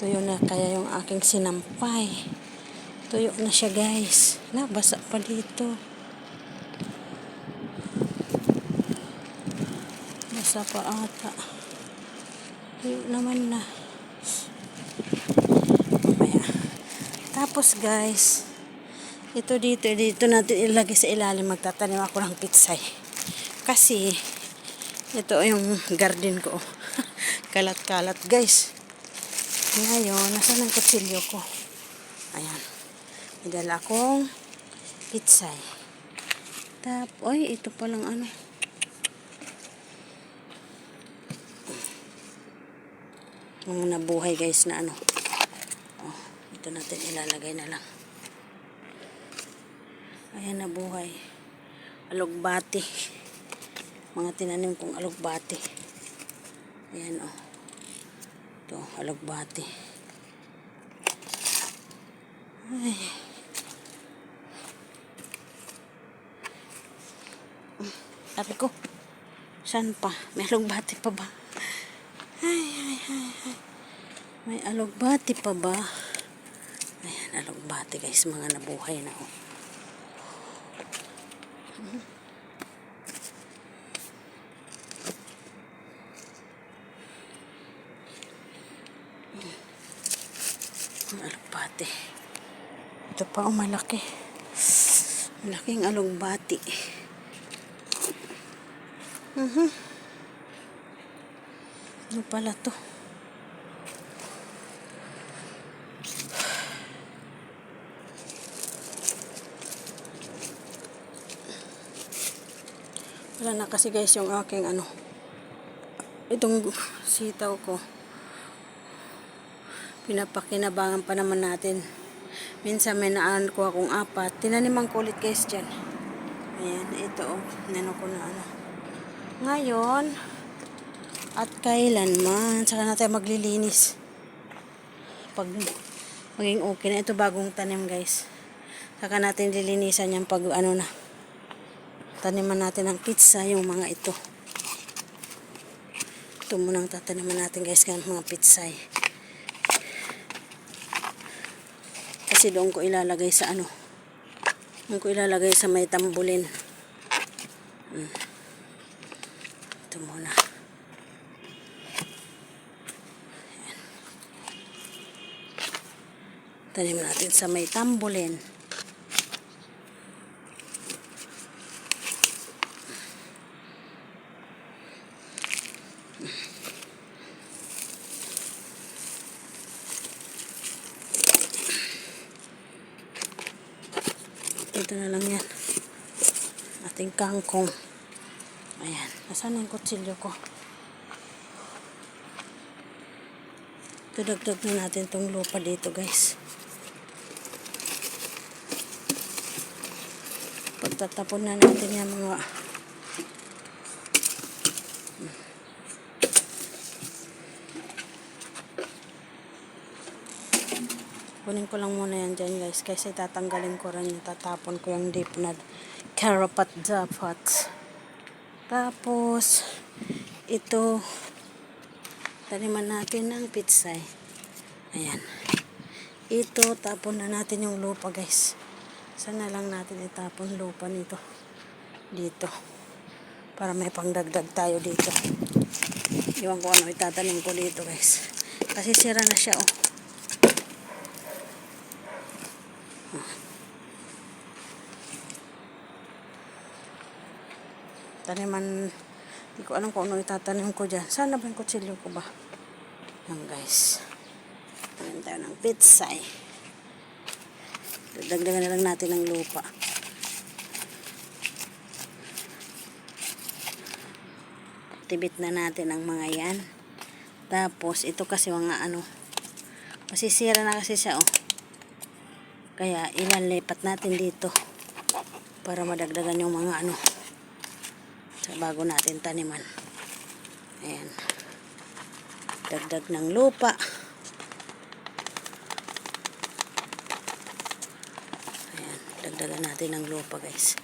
Tuyo na kaya yung aking sinampay. Tuyo na siya guys. Basa pa dito. Basa pa ata. Tuyo naman na. Mamaya. Tapos guys, ito dito natin ilagay sa ilalim. Magtatanim ako ng pitsay. Kasi, ito yung garden ko. Kalat-kalat guys. Ngayon, nasaan ang kutsilyo ko? Ayan. May dala akong pitsay. Oy, ito palang ano. Yung nabuhay guys na ano. Oh, ito natin ilalagay na lang. Ayan, nabuhay. Alugbati. Mga tinanim kong alugbati. Ayan oh. Ito, alugbati. Ay. Sabi ko, saan pa? May alugbati pa ba? Ay. May alugbati pa ba? Ayan, alugbati guys. Mga nabuhay na oh. Alugbati. Ito pa oh, malaki. Malaking alugbati. Ano pala to? Wala na kasi guys yung aking ano. Itong sitaw ko. Pinapakinabangan pa naman natin. Minsan may naan ko akong 4. Tinaniman ko ulit guys dyan. Ayan, ito oh. Nano ko na ano. Ngayon, at kailanman, saka natin maglilinis. Pag maging okay na. Ito bagong tanim guys. Saka natin lilinisan yan pag ano na. Taniman natin ng pizza, yung mga ito. Ito munang tataniman natin guys, ng mga pitsay. Kasi doon ko ilalagay sa ano. Doon ko ilalagay sa may tambulin. Ito muna. Ayan. Tanim natin sa may tambulin. Ito na lang yan. Ating kangkong. Ayan. Nasaan ang kutsilyo ko? Ito, dagdag na natin itong lupa dito guys. Pagtatapon na natin yung mga kunin ko lang muna yan dyan guys, kasi tatanggalin ko rin, tatapon ko yung deep na karapat dapat. Tapos ito taniman natin ng pitsay. Ayan, ito tapon na natin yung lupa guys. Sana lang natin itapon lupa nito dito para may pangdagdag tayo dito. Iwan ko ano itatanim ko dito guys, kasi sira na siya oh. Taniman, hindi ko alam kung ano itatanim ko dyan. Sana ba yung kutsilyo ko ba? Yan guys. Tanim tayo ng pitsay. Dagdagan na lang natin ng lupa. Tibit na natin ang mga yan. Tapos, ito kasi mga ano, masisira na kasi siya oh. Kaya, ilalipat natin dito para madagdagan yung mga ano sa bago natin taniman. Ayan. Dagdag ng lupa. Ayan. Dagdagan natin ng lupa guys.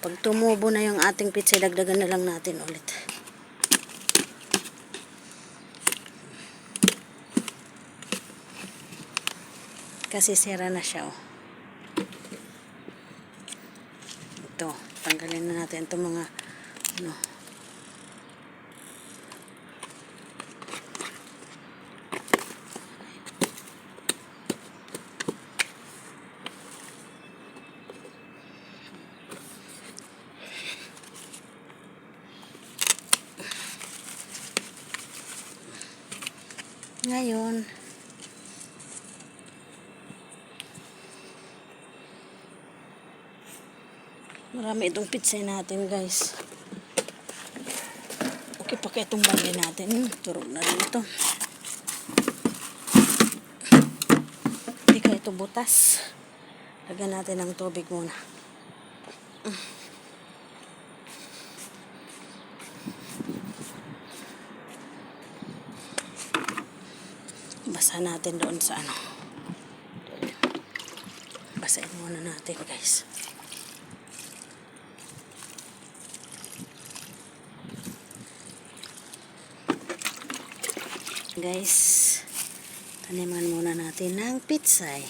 Pag tumubo na yung ating pitsay, dagdagan na lang natin ulit. Kasi sira na siya, oh. Ito, tanggalin na natin itong mga, ano. Ngayon, marami itong pizza natin, guys. Okay pa kaya itong bagay natin. Turog na rin ito. Hindi kaya ito butas. Lagyan natin ng tubig muna. Basa natin doon sa ano. Basahin muna natin, guys. Guys, taniman muna natin ng pitsay.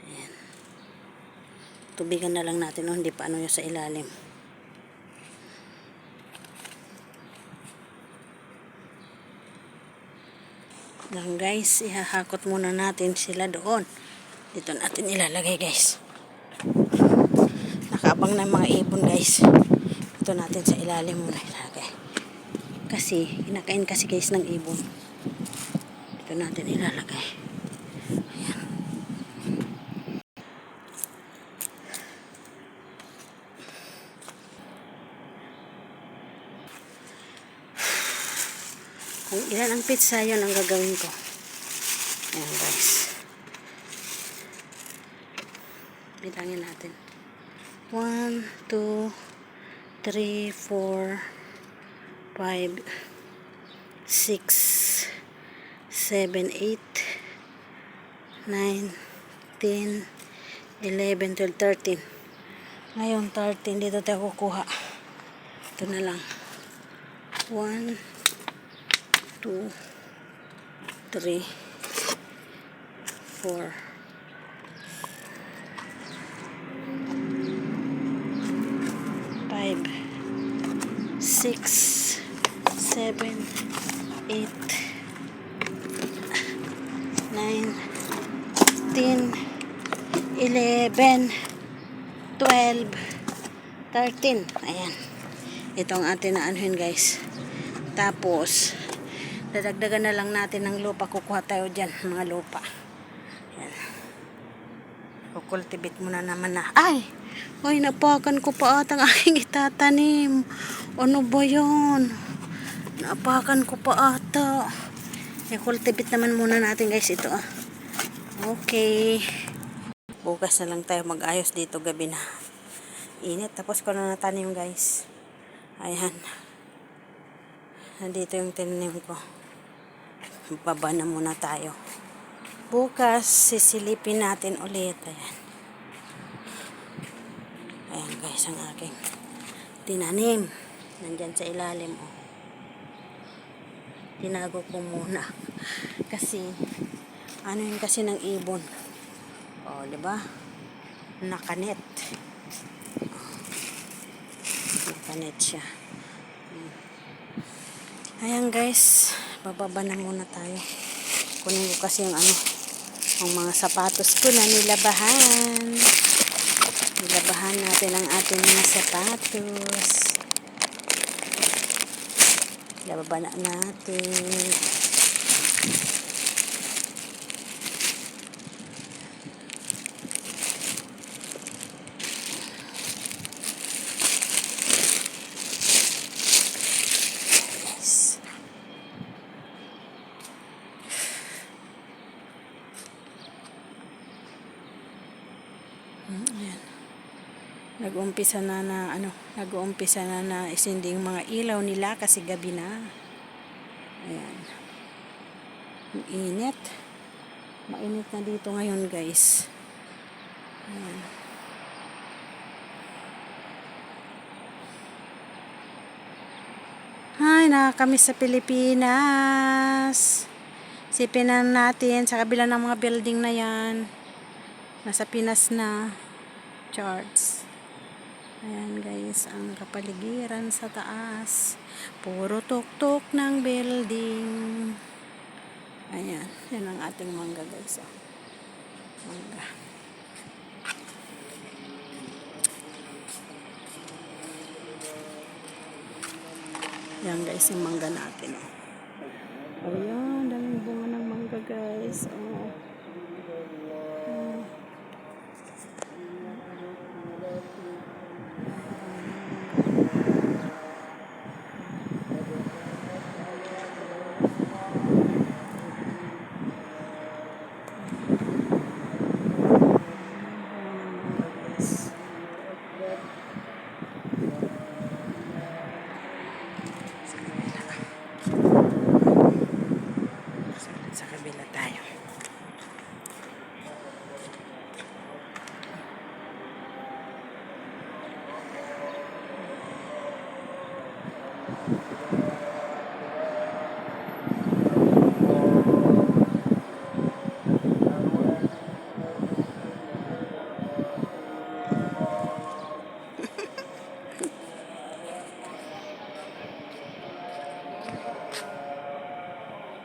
Ayan. Tubigan na lang natin, oh, hindi pa ano yung sa ilalim. Lang, guys, ihahakot muna natin sila doon. Dito natin ilalagay, guys. Nakaabang na mga ibon, guys. Ito natin sa ilalim muna ilalagay. Kasi, kinakain kasi, guys, ng ibon. Dito natin ilalagay. Ayan. Kung ilan ang pizza, yun ang gagawin ko. Ayan, guys. Bilangin natin. 1, 2, 3, 4, 5, 6, 7, 8, 9, 10, 11, 12, 13. Ngayon, 13. Dito tayo kukuha. Ito na lang. 1, 2, 3, 4, 5, 6, 7, 8, 9, 10, 11, 12, 13. Ayan. Ito ang atin na anuhin, guys. Tapos, dadagdagan na lang natin ng lupa. Kukuha tayo dyan, mga lupa. Ayan. Kukultivate muna naman na. Ay! Ay, napakan ko pa at ang aking itatanim. Ano ba yun? Napakan ko pa ata. I-cultivate naman muna natin, guys, ito. Okay. Bukas na lang tayo mag-ayos dito, gabi na. Init. Tapos ko na natanim, guys. Ayan. Nandito yung tinanim ko. Baba na muna tayo. Bukas, sisilipin natin ulit. Ayan. Ayan, guys, ang aking tinanim. Nandyan sa ilalim, oh. Tinago ko muna. Kasi, ano yun kasi ng ibon. Oh, diba? Nakanet. Nakanet siya. Ayan, guys. Bababa na muna tayo. Kunin ko kasi yung ano, ang mga sapatos ko na nilabahan. Nilabahan natin ang ating mga sapatos. Lababa na natin. Ayan. Nag-umpisa na isindi yung mga ilaw nila kasi gabi na. Ayan. Ang init. Mainit na dito ngayon, guys. Ayan. Hi, nakakamiss sa Pilipinas. Sipin na natin sa kabila ng mga building na yan. Nasa Pinas na. Charts. Ayan guys, ang kapaligiran sa taas. Puro tuktok ng building. Ayan, yan ang ating mangga guys. Oh. Mangga. Yan guys, yung mangga natin. Oh. Ayan, daming bunga ng mangga guys. Oh. Sa kabila tayo.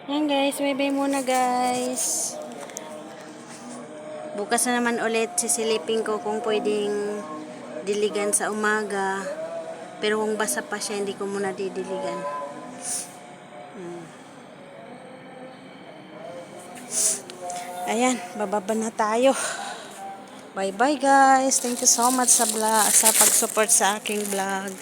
Yan guys, bye-bye muna guys. Bukas na naman ulit sisilipin ko kung pwedeng diligan sa umaga. Pero kung basa pa siya, hindi ko muna didiligan. Ayan, bababa na tayo. Bye-bye guys. Thank you so much sa pag-support sa aking vlog.